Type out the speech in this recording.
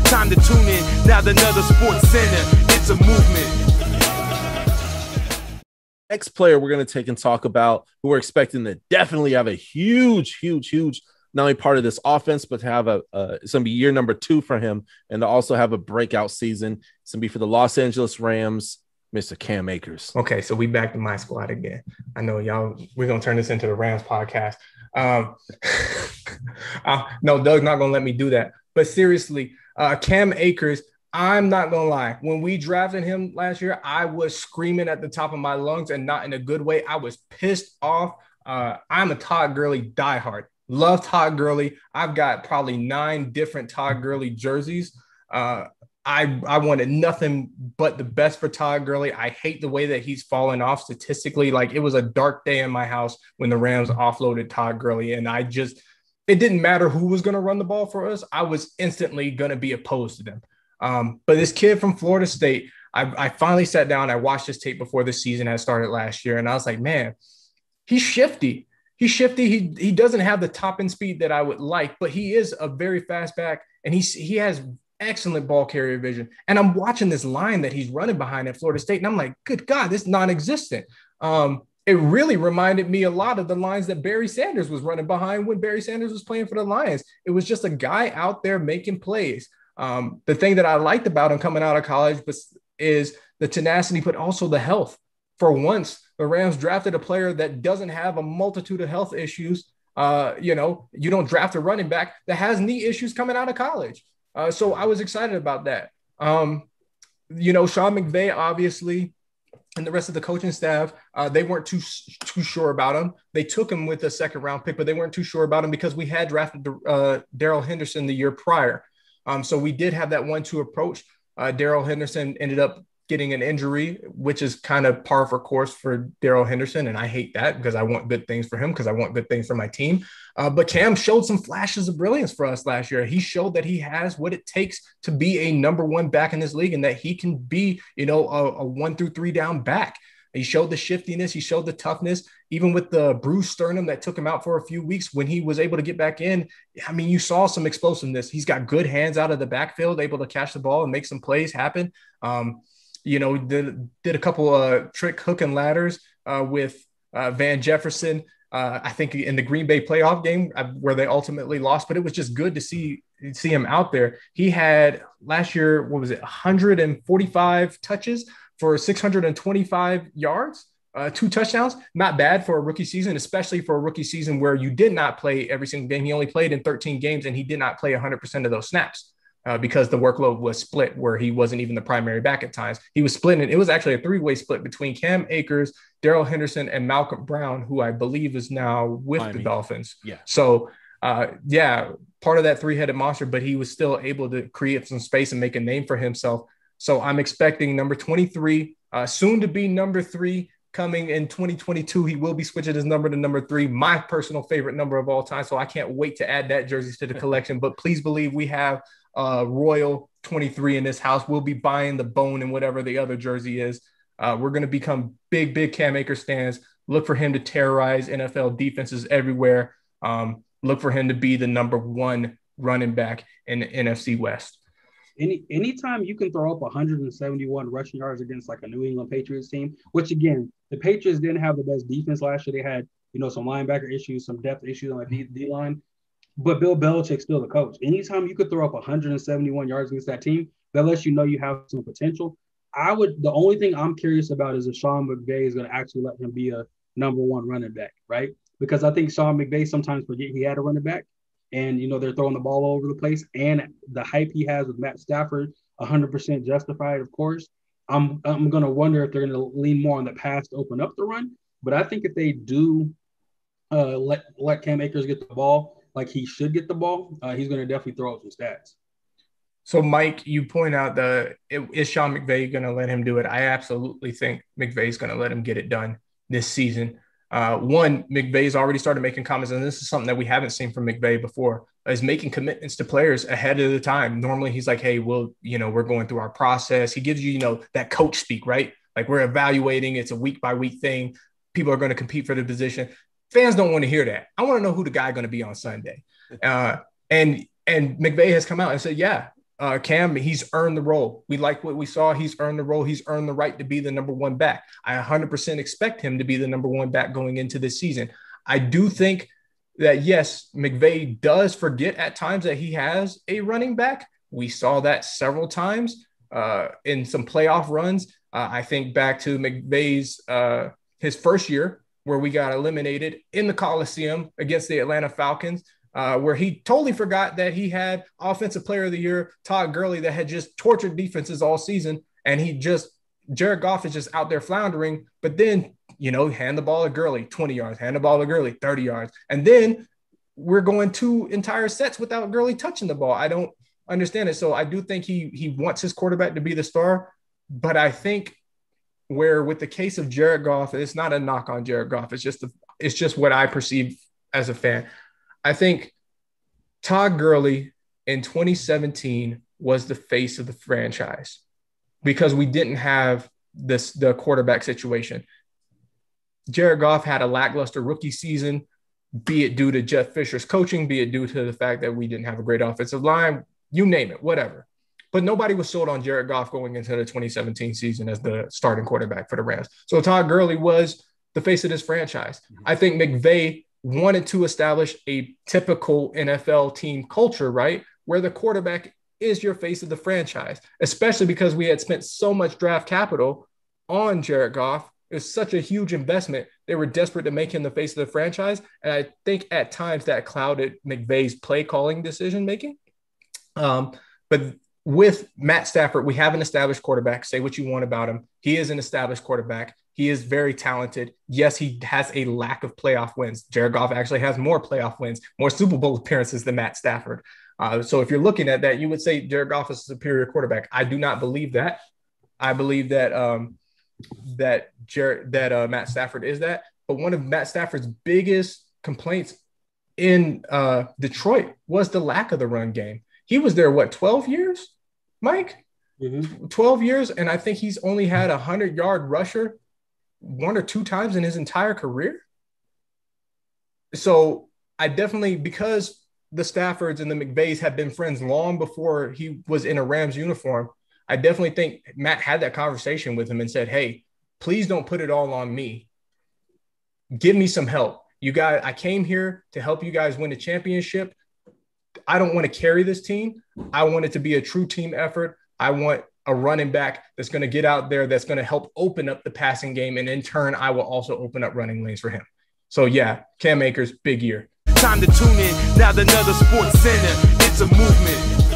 time to tune in. Now another Sports Center, it's a movement. Next player we're going to take and talk about, who we're expecting to definitely have a huge, not only part of this offense, but to have it's going to be year number 2 for him, and to also have a breakout season. It's going to be for the Los Angeles Rams, Mr. Cam Akers. Okay, so we back to my squad again. I know y'all, we're going to turn this into the Rams podcast. No, Doug's not going to let me do that. But seriously, Cam Akers, I'm not going to lie. When we drafted him last year, I was screaming at the top of my lungs, and not in a good way. I was pissed off. I'm a Todd Gurley diehard. Love Todd Gurley. I've got probably 9 different Todd Gurley jerseys. I wanted nothing but the best for Todd Gurley. I hate the way that he's fallen off statistically. Like, it was a dark day in my house when the Rams offloaded Todd Gurley, and it didn't matter who was going to run the ball for us. I was instantly going to be opposed to them. But this kid from Florida State, I finally sat down. I watched his tape before the season had started last year, and I was like, man, he's shifty. He's shifty. He doesn't have the top end speed that I would like, but he is a very fast back, and he has excellent ball carrier vision. And I'm watching this line that he's running behind at Florida State, and I'm like, good God, this is non-existent. It really reminded me a lot of the lines that Barry Sanders was running behind when Barry Sanders was playing for the Lions. It was just a guy out there making plays. The thing that I liked about him coming out of college is the tenacity, but also the health. For once, the Rams drafted a player that doesn't have a multitude of health issues. You don't draft a running back that has knee issues coming out of college. So I was excited about that. Sean McVay, obviously, and the rest of the coaching staff, they weren't too sure about him. They took him with a second-round pick, but they weren't too sure about him because we had drafted Darrell Henderson the year prior. So we did have that 1-2 approach. Darrell Henderson ended up getting an injury, which is kind of par for course for Darrell Henderson. And I hate that because I want good things for him, because I want good things for my team. But Cam showed some flashes of brilliance for us last year. He showed that he has what it takes to be a number 1 back in this league, and that he can be, a 1 through 3 down back. He showed the shiftiness. He showed the toughness, even with the bruised sternum that took him out for a few weeks. When he was able to get back in, I mean, you saw some explosiveness. He's got good hands out of the backfield, able to catch the ball and make some plays happen. Did a couple trick hook and ladders with Van Jefferson, I think in the Green Bay playoff game where they ultimately lost, but it was just good to see him out there. He had last year, 145 touches for 625 yards, 2 touchdowns. Not bad for a rookie season, especially for a rookie season where you did not play every single game. He only played in 13 games, and he did not play 100% of those snaps because the workload was split, where he wasn't even the primary back at times. He was split, and it was actually a 3-way split between Cam Akers, Darrell Henderson, and Malcolm Brown, who I believe is now with the Dolphins. Yeah. So, part of that 3-headed monster, but he was still able to create some space and make a name for himself. So I'm expecting number 23, soon to be number 3, coming in 2022. He will be switching his number to number 3, my personal favorite number of all time. So I can't wait to add that jersey to the collection. But please believe we have Royal 23 in this house. We'll be buying the bone and whatever the other jersey is. We're going to become big Cam Akers stands. Look for him to terrorize NFL defenses everywhere. Look for him to be the number 1 running back in the NFC West. Anytime you can throw up 171 rushing yards against like a New England Patriots team, which again, the Patriots didn't have the best defense last year. They had, some linebacker issues, some depth issues on the D line, but Bill Belichick's still the coach. Anytime you could throw up 171 yards against that team, that lets you know you have some potential. The only thing I'm curious about is if Sean McVay is going to actually let him be a number 1 running back, right? Because I think Sean McVay sometimes forget he had a running back. And, they're throwing the ball all over the place. And the hype he has with Matt Stafford, 100% justified, of course. I'm going to wonder if they're going to lean more on the pass to open up the run. But I think if they do let Cam Akers get the ball like he should get the ball, he's going to definitely throw up some stats. So, Mike, you point out is Sean McVay going to let him do it? I absolutely think McVay's going to let him get it done this season. McVay's already started making comments, and this is something that we haven't seen from McVay before, is making commitments to players ahead of the time. Normally he's like, hey, we're going through our process. He gives you, that coach speak, right? Like, we're evaluating. It's a week by week thing. People are going to compete for the position. Fans don't want to hear that. I want to know who the guy going to be on Sunday. And McVay has come out and said, yeah, Cam, he's earned the role. We like what we saw. He's earned the role. He's earned the right to be the number one back. I 100% expect him to be the number one back going into this season. I do think that, yes, McVay does forget at times that he has a running back. We saw that several times in some playoff runs. I think back to McVay's his first year where we got eliminated in the Coliseum against the Atlanta Falcons. Where he totally forgot that he had Offensive Player of the Year, Todd Gurley, that had just tortured defenses all season. And Jared Goff is just out there floundering. But then, hand the ball to Gurley, 20 yards, hand the ball to Gurley, 30 yards. And then we're going 2 entire sets without Gurley touching the ball. I don't understand it. So I do think he wants his quarterback to be the star. But I think where with the case of Jared Goff, it's not a knock on Jared Goff. It's just what I perceive as a fan. I think Todd Gurley in 2017 was the face of the franchise because we didn't have the quarterback situation. Jared Goff had a lackluster rookie season, be it due to Jeff Fisher's coaching, be it due to the fact that we didn't have a great offensive line, you name it, whatever. But nobody was sold on Jared Goff going into the 2017 season as the starting quarterback for the Rams. So Todd Gurley was the face of this franchise. I think McVay wanted to establish a typical NFL team culture, right? Where the quarterback is your face of the franchise, especially because we had spent so much draft capital on Jared Goff. It was such a huge investment. They were desperate to make him the face of the franchise. And I think at times that clouded McVay's play calling decision-making. But with Matt Stafford, we have an established quarterback. Say what you want about him. He is an established quarterback. He is very talented. Yes, he has a lack of playoff wins. Jared Goff actually has more playoff wins, more Super Bowl appearances than Matt Stafford. So if you're looking at that, you would say Jared Goff is a superior quarterback. I do not believe that. I believe that Matt Stafford is that. But one of Matt Stafford's biggest complaints in Detroit was the lack of the run game. He was there, 12 years, Mike? Mm-hmm. 12 years, and I think he's only had a 100-yard rusher 1 or 2 times in his entire career. So I definitely, because the Staffords and the McVays have been friends long before he was in a Rams uniform, I definitely think Matt had that conversation with him and said, hey, please don't put it all on me. Give me some help. You guys, I came here to help you guys win a championship. I don't want to carry this team. I want it to be a true team effort. I want a running back that's going to get out there, that's going to help open up the passing game. And in turn, I will also open up running lanes for him. So yeah, Cam Akers, big year. Time to tune in. Now another Sports Center. It's a movement.